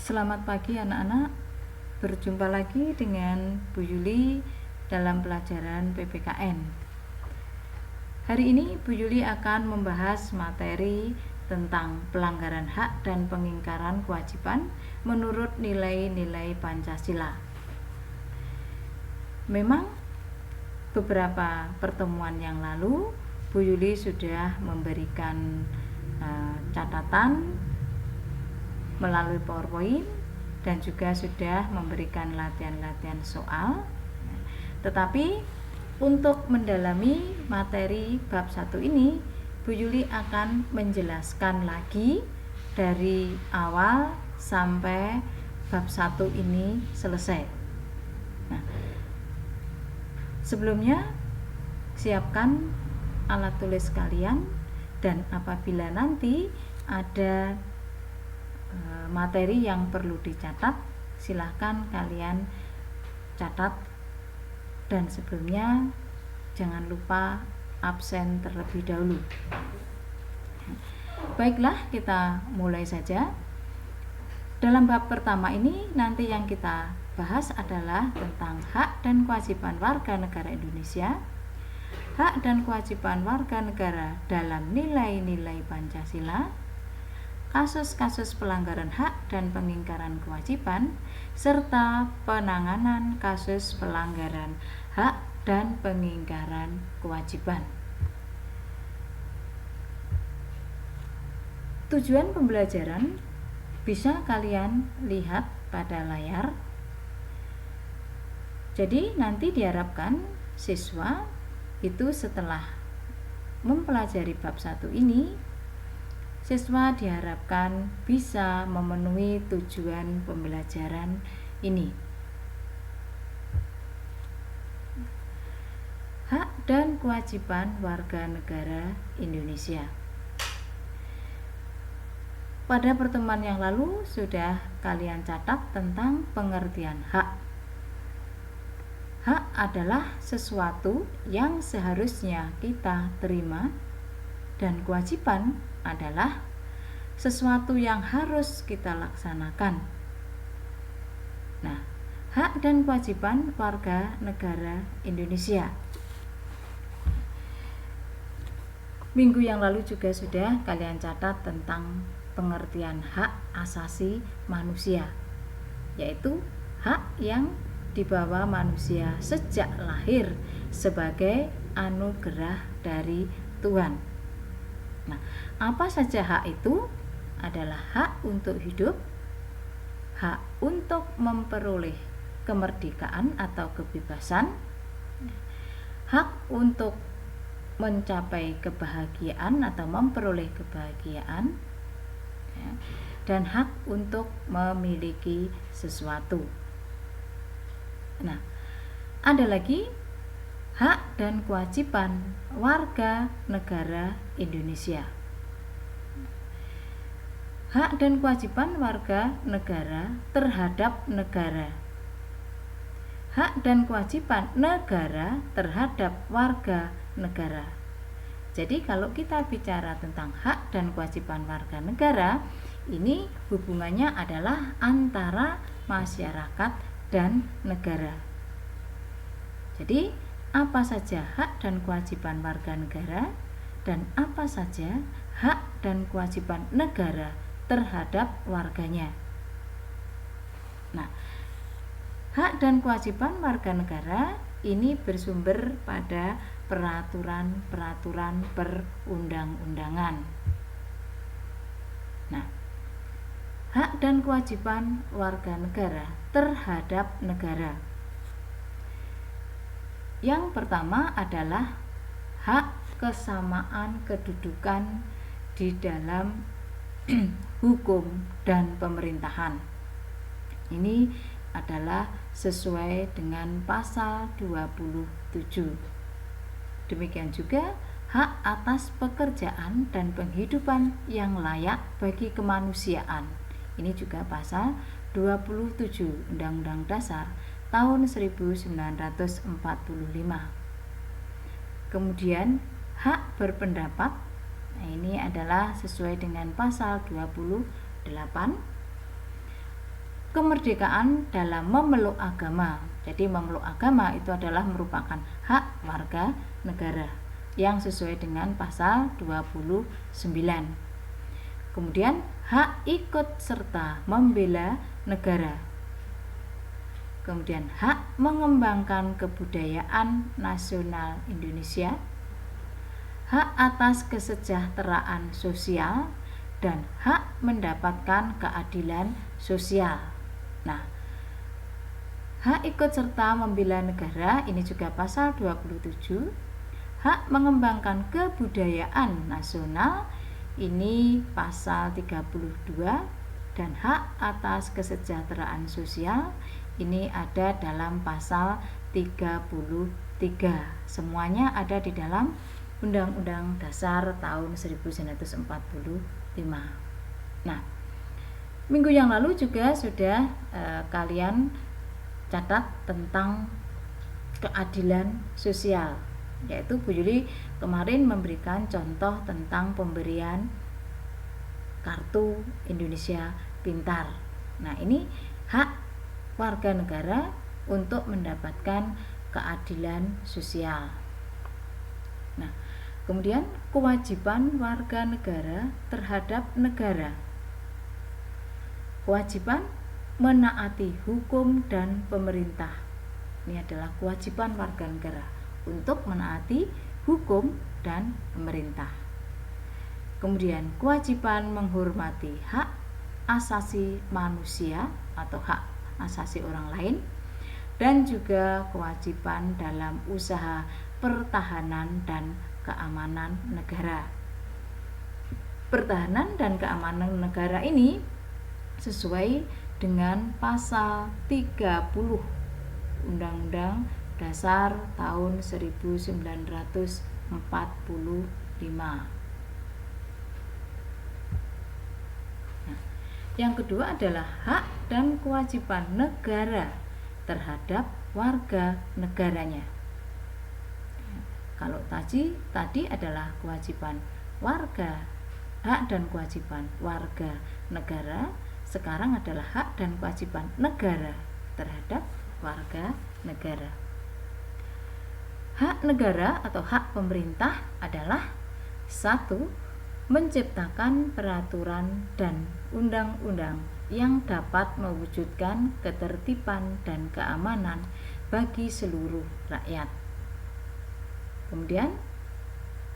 Selamat pagi anak-anak, berjumpa lagi dengan Bu Yuli dalam pelajaran PPKN. Hari ini Bu Yuli akan membahas materi tentang pelanggaran hak dan pengingkaran kewajiban menurut nilai-nilai Pancasila. Memang beberapa pertemuan yang lalu Bu Yuli sudah memberikan catatan melalui PowerPoint dan juga sudah memberikan latihan-latihan soal. Tetapi untuk mendalami materi bab 1 ini, Bu Yuli akan menjelaskan lagi dari awal sampai bab 1 ini selesai. Nah, sebelumnya siapkan alat tulis kalian, dan apabila nanti ada materi yang perlu dicatat, silahkan kalian catat, dan sebelumnya jangan lupa absen terlebih dahulu. Baiklah, kita mulai saja. Dalam bab pertama ini nanti yang kita bahas adalah tentang hak dan kewajiban warga negara Indonesia, hak dan kewajiban warga negara dalam nilai-nilai Pancasila, kasus-kasus pelanggaran hak dan pengingkaran kewajiban, serta penanganan kasus pelanggaran hak dan pengingkaran kewajiban. Tujuan pembelajaran bisa kalian lihat pada layar. Jadi nanti diharapkan siswa itu setelah mempelajari bab 1 ini, siswa diharapkan bisa memenuhi tujuan pembelajaran ini. Hak dan kewajiban warga negara Indonesia. Pada pertemuan yang lalu sudah kalian catat tentang pengertian hak. Hak adalah sesuatu yang seharusnya kita terima, dan kewajiban adalah sesuatu yang harus kita laksanakan. Nah, hak dan kewajiban warga negara Indonesia. Minggu yang lalu juga sudah kalian catat tentang pengertian hak asasi manusia, yaitu hak yang dibawa manusia sejak lahir sebagai anugerah dari Tuhan. Nah, apa saja hak itu? Adalah hak untuk hidup, hak untuk memperoleh kemerdekaan atau kebebasan, hak untuk mencapai kebahagiaan atau memperoleh kebahagiaan, dan hak untuk memiliki sesuatu. Nah, ada lagi hak dan kewajiban warga negara Indonesia. Hak dan kewajiban warga negara terhadap negara. Hak dan kewajiban negara terhadap warga negara. Jadi kalau kita bicara tentang hak dan kewajiban warga negara, ini hubungannya adalah antara masyarakat dan negara. Jadi apa saja hak dan kewajiban warga negara, dan apa saja hak dan kewajiban negara terhadap warganya. Nah, hak dan kewajiban warga negara ini bersumber pada peraturan-peraturan perundang-undangan. Nah, hak dan kewajiban warga negara terhadap negara. Yang pertama adalah hak kesamaan kedudukan di dalam hukum dan pemerintahan. Ini adalah sesuai dengan pasal 27. Demikian juga hak atas pekerjaan dan penghidupan yang layak bagi kemanusiaan. Ini juga pasal 27 Undang-Undang Dasar tahun 1945. Kemudian hak berpendapat. Ini adalah sesuai dengan pasal 28. kemerdekaan dalam memeluk agama. Jadi memeluk agama itu adalah merupakan hak warga negara yang sesuai dengan pasal 29. Kemudian hak ikut serta membela negara. Kemudian hak mengembangkan kebudayaan nasional Indonesia, hak atas kesejahteraan sosial, dan hak mendapatkan keadilan sosial. Nah, hak ikut serta membela negara ini juga pasal 27. Hak mengembangkan kebudayaan nasional ini pasal 32, dan hak atas kesejahteraan sosial ini ada dalam pasal 33. Semuanya ada di dalam Undang-Undang Dasar tahun 1945. Nah, minggu yang lalu juga sudah kalian catat tentang keadilan sosial, yaitu Bu Yuli kemarin memberikan contoh tentang pemberian kartu Indonesia Pintar. Nah, ini hak warga negara untuk mendapatkan keadilan sosial. Nah, kemudian kewajiban warga negara terhadap negara. Kewajiban menaati hukum dan pemerintah. Ini adalah kewajiban warga negara untuk menaati hukum dan pemerintah. Kemudian kewajiban menghormati hak asasi manusia atau hak asasi orang lain, dan juga kewajiban dalam usaha pertahanan dan keamanan negara. Pertahanan dan keamanan negara ini sesuai dengan pasal 30 Undang-Undang Dasar tahun 1945. Yang kedua adalah hak dan kewajiban negara terhadap warga negaranya. Kalau tadi adalah kewajiban warga, hak dan kewajiban warga negara, sekarang adalah hak dan kewajiban negara terhadap warga negara. Hak negara atau hak pemerintah adalah 1. Menciptakan peraturan dan undang-undang yang dapat mewujudkan ketertiban dan keamanan bagi seluruh rakyat. Kemudian,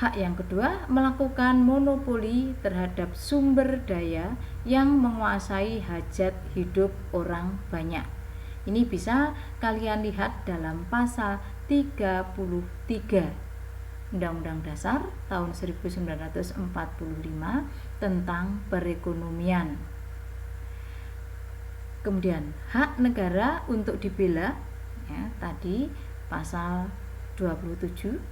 hak yang kedua, melakukan monopoli terhadap sumber daya yang menguasai hajat hidup orang banyak. Ini bisa kalian lihat dalam pasal 33 Undang-Undang Dasar tahun 1945 tentang perekonomian. Kemudian hak negara untuk dibela, ya, tadi pasal 27.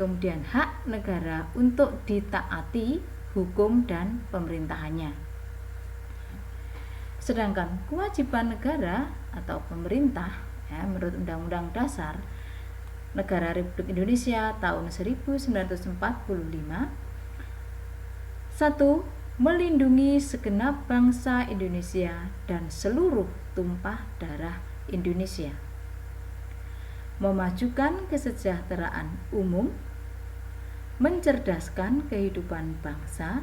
Kemudian hak negara untuk ditaati hukum dan pemerintahannya. Sedangkan kewajiban negara atau pemerintah, ya, menurut Undang-Undang Dasar Negara Republik Indonesia tahun 1945, 1. Melindungi segenap bangsa Indonesia dan seluruh tumpah darah Indonesia. Memajukan kesejahteraan umum, mencerdaskan kehidupan bangsa,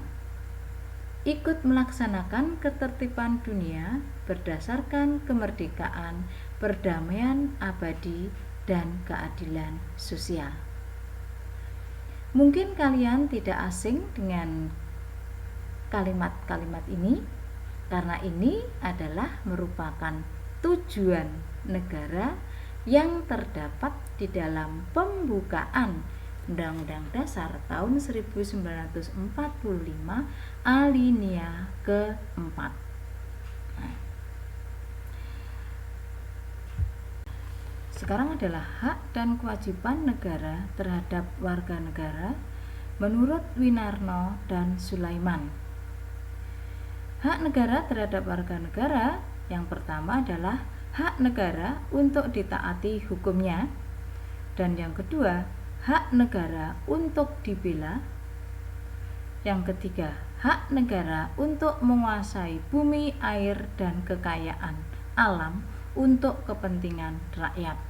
ikut melaksanakan ketertiban dunia berdasarkan kemerdekaan, perdamaian abadi, dan keadilan sosial. Mungkin kalian tidak asing dengan kalimat-kalimat ini, karena ini adalah merupakan tujuan negara yang terdapat di dalam pembukaan Undang-Undang Dasar tahun 1945 alinea keempat. Sekarang adalah hak dan kewajiban negara terhadap warga negara menurut Winarno dan Sulaiman. Hak negara terhadap warga negara yang pertama adalah hak negara untuk ditaati hukumnya, dan yang kedua hak negara untuk dibela, yang ketiga hak negara untuk menguasai bumi, air, dan kekayaan alam untuk kepentingan rakyat.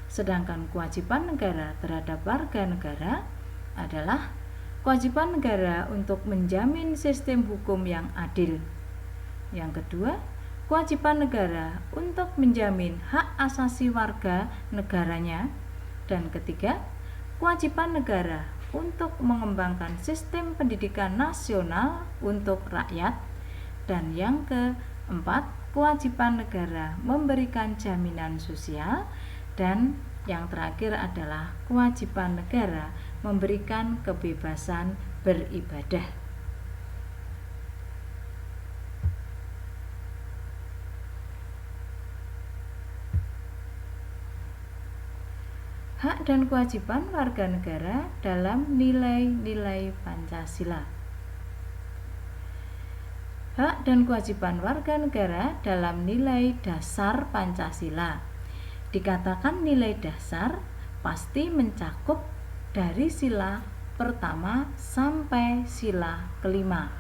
Sedangkan kewajiban negara terhadap warga negara adalah kewajiban negara untuk menjamin sistem hukum yang adil. Yang kedua, kewajiban negara untuk menjamin hak asasi warga negaranya. Dan ketiga, kewajiban negara untuk mengembangkan sistem pendidikan nasional untuk rakyat. Dan yang keempat, kewajiban negara memberikan jaminan sosial. Dan yang terakhir adalah kewajiban negara memberikan kebebasan beribadah. Hak dan kewajiban warga negara dalam nilai-nilai Pancasila. Hak dan kewajiban warga negara dalam nilai dasar Pancasila. Dikatakan nilai dasar pasti mencakup dari sila pertama sampai sila kelima.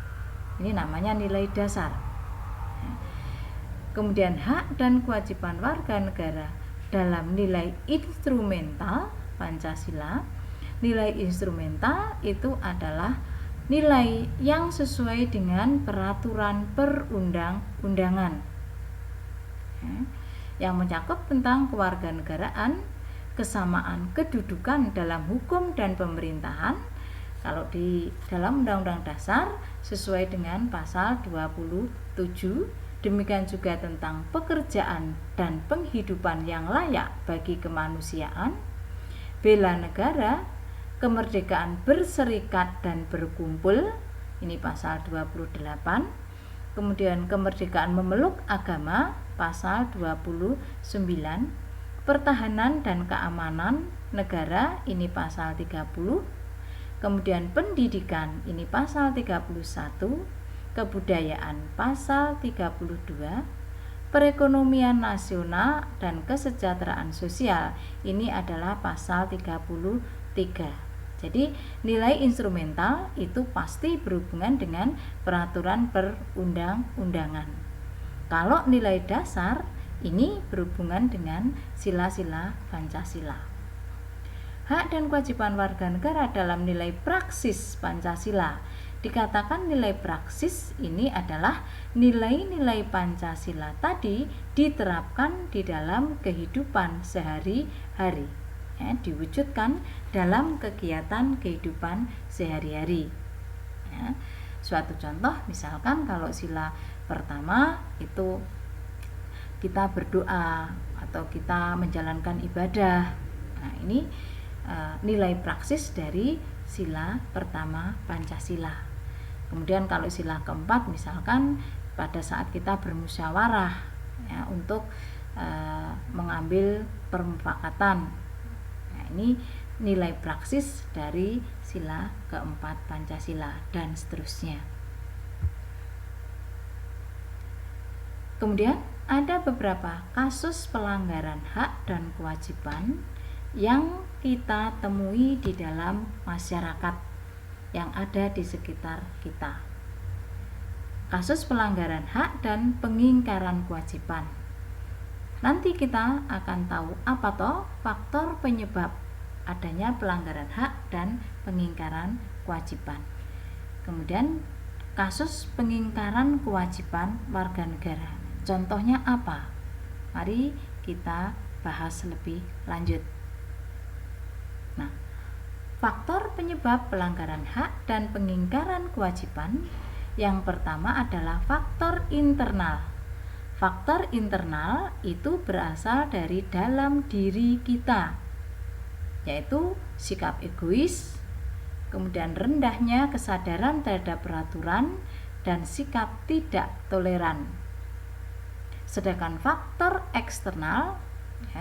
Ini namanya nilai dasar. Kemudian hak dan kewajiban warga negara dalam nilai instrumental Pancasila. Nilai instrumental itu adalah nilai yang sesuai dengan peraturan perundang-undangan, yang mencakup tentang kewarganegaraan, kesamaan kedudukan dalam hukum dan pemerintahan. Kalau di dalam Undang-Undang Dasar sesuai dengan pasal 27, demikian juga tentang pekerjaan dan penghidupan yang layak bagi kemanusiaan, bela negara, kemerdekaan berserikat dan berkumpul, ini pasal 28. Kemudian kemerdekaan memeluk agama, pasal 29. Pertahanan dan keamanan negara, ini pasal 30. Kemudian pendidikan, ini pasal 31. Kebudayaan, pasal 32. Perekonomian nasional dan kesejahteraan sosial, ini adalah pasal 33. Jadi nilai instrumental itu pasti berhubungan dengan peraturan perundang-undangan. Kalau nilai dasar ini berhubungan dengan sila-sila Pancasila. Hak dan kewajiban warga negara dalam nilai praksis Pancasila. Dikatakan nilai praksis ini adalah nilai-nilai Pancasila tadi diterapkan di dalam kehidupan sehari-hari, diwujudkan dalam kegiatan kehidupan sehari-hari. Suatu contoh, misalkan kalau sila pertama itu kita berdoa atau kita menjalankan ibadah. Nah, ini nilai praksis dari sila pertama Pancasila. Kemudian kalau sila keempat, misalkan pada saat kita bermusyawarah untuk mengambil permufakatan. Nah, ini nilai praksis dari sila keempat Pancasila dan seterusnya. Kemudian ada beberapa kasus pelanggaran hak dan kewajiban yang kita temui di dalam masyarakat yang ada di sekitar kita. Kasus pelanggaran hak dan pengingkaran kewajiban. Nanti kita akan tahu apa toh faktor penyebab adanya pelanggaran hak dan pengingkaran kewajiban. Kemudian kasus pengingkaran kewajiban warga negara. Contohnya apa? Mari kita bahas lebih lanjut. Nah, faktor penyebab pelanggaran hak dan pengingkaran kewajiban yang pertama adalah faktor internal. Faktor internal itu berasal dari dalam diri kita, yaitu sikap egois, kemudian rendahnya kesadaran terhadap peraturan, dan sikap tidak toleran. Sedangkan faktor eksternal,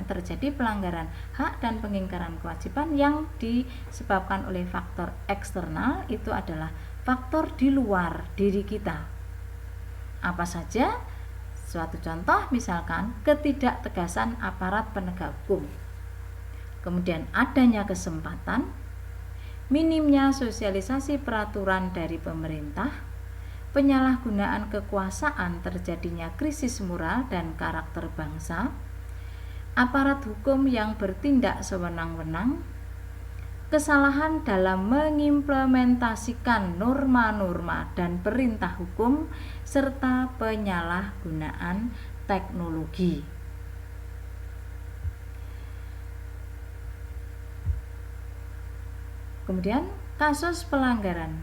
terjadi pelanggaran hak dan pengingkaran kewajiban yang disebabkan oleh faktor eksternal itu adalah faktor di luar diri kita. Apa saja? Suatu contoh misalkan ketidaktegasan aparat penegak hukum, kemudian adanya kesempatan, minimnya sosialisasi peraturan dari pemerintah, penyalahgunaan kekuasaan, terjadinya krisis moral dan karakter bangsa, aparat hukum yang bertindak sewenang-wenang, kesalahan dalam mengimplementasikan norma-norma dan perintah hukum, serta penyalahgunaan teknologi. Kemudian kasus pelanggaran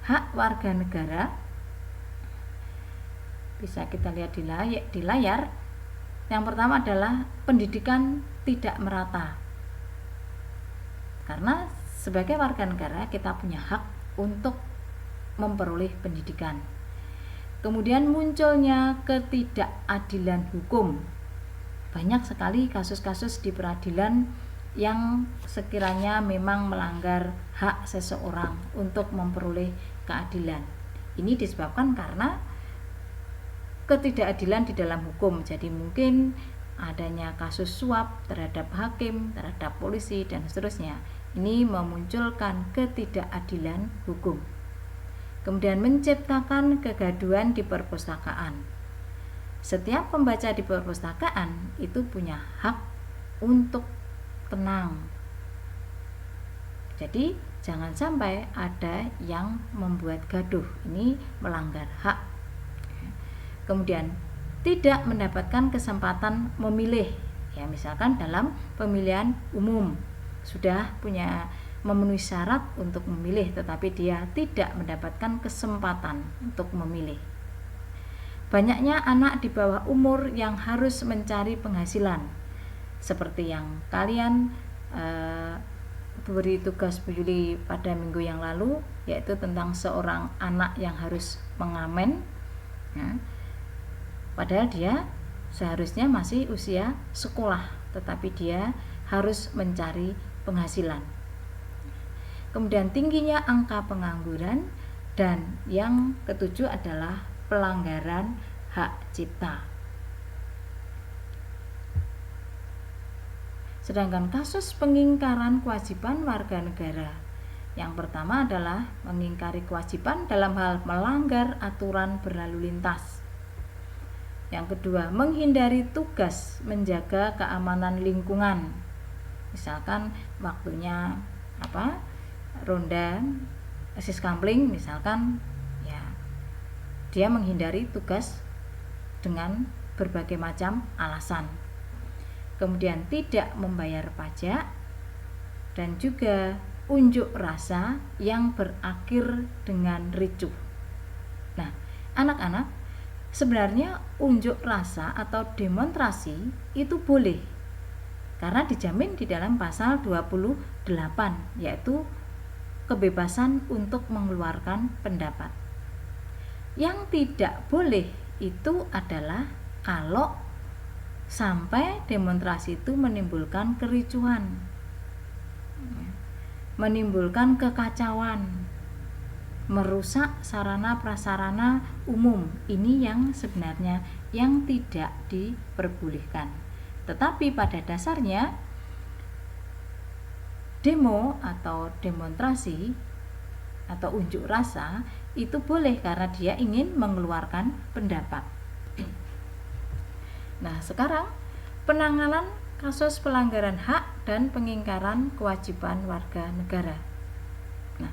hak warga negara bisa kita lihat di layar. Yang pertama adalah pendidikan tidak merata. Karena sebagai warga negara kita punya hak untuk memperoleh pendidikan. Kemudian munculnya ketidakadilan hukum. Banyak sekali kasus-kasus di peradilan yang sekiranya memang melanggar hak seseorang untuk memperoleh keadilan. Ini disebabkan karena ketidakadilan di dalam hukum. Jadi mungkin adanya kasus suap terhadap hakim, terhadap polisi, dan seterusnya. Ini memunculkan ketidakadilan hukum. Kemudian menciptakan kegaduhan di perpustakaan. Setiap pembaca di perpustakaan itu punya hak untuk tenang. Jadi jangan sampai ada yang membuat gaduh. Ini melanggar hak. Kemudian tidak mendapatkan kesempatan memilih, ya misalkan dalam pemilihan umum sudah memenuhi syarat untuk memilih, tetapi dia tidak mendapatkan kesempatan untuk memilih. Banyaknya anak di bawah umur yang harus mencari penghasilan, seperti yang kalian beri tugas Bu Yuli pada minggu yang lalu, yaitu tentang seorang anak yang harus mengamen, ya. Padahal dia seharusnya masih usia sekolah, tetapi dia harus mencari penghasilan. Kemudian tingginya angka pengangguran, dan yang ketujuh adalah pelanggaran hak cipta. Sedangkan kasus pengingkaran kewajiban warga negara, yang pertama adalah mengingkari kewajiban dalam hal melanggar aturan berlalu lintas. Yang kedua, menghindari tugas menjaga keamanan lingkungan. Misalkan waktunya ronda siskampling misalkan, ya dia menghindari tugas dengan berbagai macam alasan. Kemudian tidak membayar pajak, dan juga unjuk rasa yang berakhir dengan ricuh. Nah, anak-anak, sebenarnya unjuk rasa atau demonstrasi itu boleh, karena dijamin di dalam pasal 28, yaitu kebebasan untuk mengeluarkan pendapat. Yang tidak boleh itu adalah kalau sampai demonstrasi itu menimbulkan kericuhan, menimbulkan kekacauan, merusak sarana prasarana umum. Ini yang sebenarnya yang tidak diperbolehkan. Tetapi pada dasarnya demo atau demonstrasi atau unjuk rasa itu boleh karena dia ingin mengeluarkan pendapat. Nah, sekarang penanganan kasus pelanggaran hak dan pengingkaran kewajiban warga negara. Nah,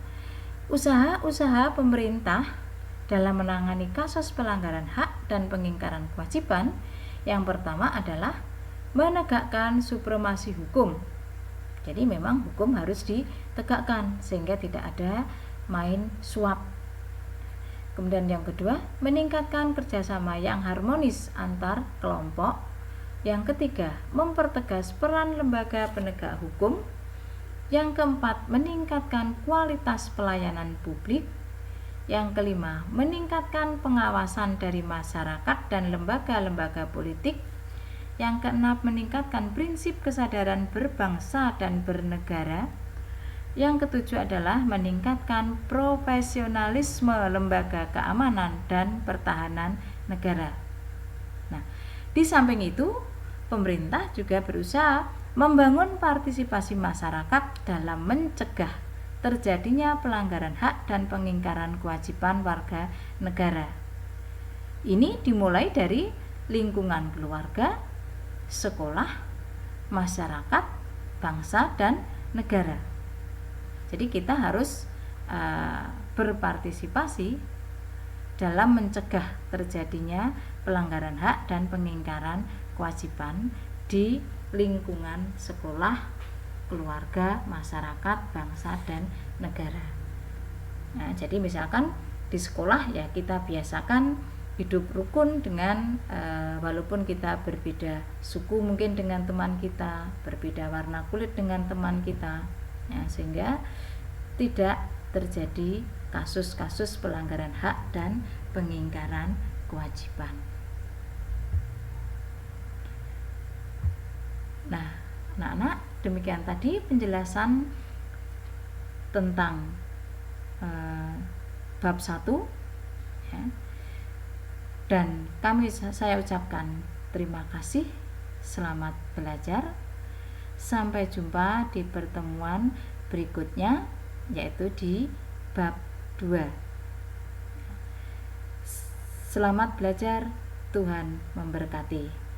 usaha-usaha pemerintah dalam menangani kasus pelanggaran hak dan pengingkaran kewajiban, yang pertama adalah menegakkan supremasi hukum. Jadi memang hukum harus ditegakkan sehingga tidak ada main suap. Kemudian yang kedua, meningkatkan kerjasama yang harmonis antar kelompok. Yang ketiga, mempertegas peran lembaga penegak hukum. Yang keempat, meningkatkan kualitas pelayanan publik. Yang kelima, meningkatkan pengawasan dari masyarakat dan lembaga-lembaga politik. Yang keenam, meningkatkan prinsip kesadaran berbangsa dan bernegara. Yang ketujuh adalah meningkatkan profesionalisme lembaga keamanan dan pertahanan negara. Nah, di samping itu, pemerintah juga berusaha membangun partisipasi masyarakat dalam mencegah terjadinya pelanggaran hak dan pengingkaran kewajiban warga negara. Ini dimulai dari lingkungan keluarga, sekolah, masyarakat, bangsa, dan negara. Jadi kita harus berpartisipasi dalam mencegah terjadinya pelanggaran hak dan pengingkaran kewajiban di lingkungan sekolah, keluarga, masyarakat, bangsa, dan negara. Nah, jadi misalkan di sekolah ya kita biasakan hidup rukun dengan walaupun kita berbeda suku mungkin dengan teman kita, berbeda warna kulit dengan teman kita, ya, sehingga tidak terjadi kasus-kasus pelanggaran hak dan pengingkaran kewajiban. Nah, anak-anak, demikian tadi penjelasan tentang bab 1 ya. Dan saya ucapkan terima kasih, selamat belajar. Sampai jumpa di pertemuan berikutnya, yaitu di bab 2. Selamat belajar, Tuhan memberkati.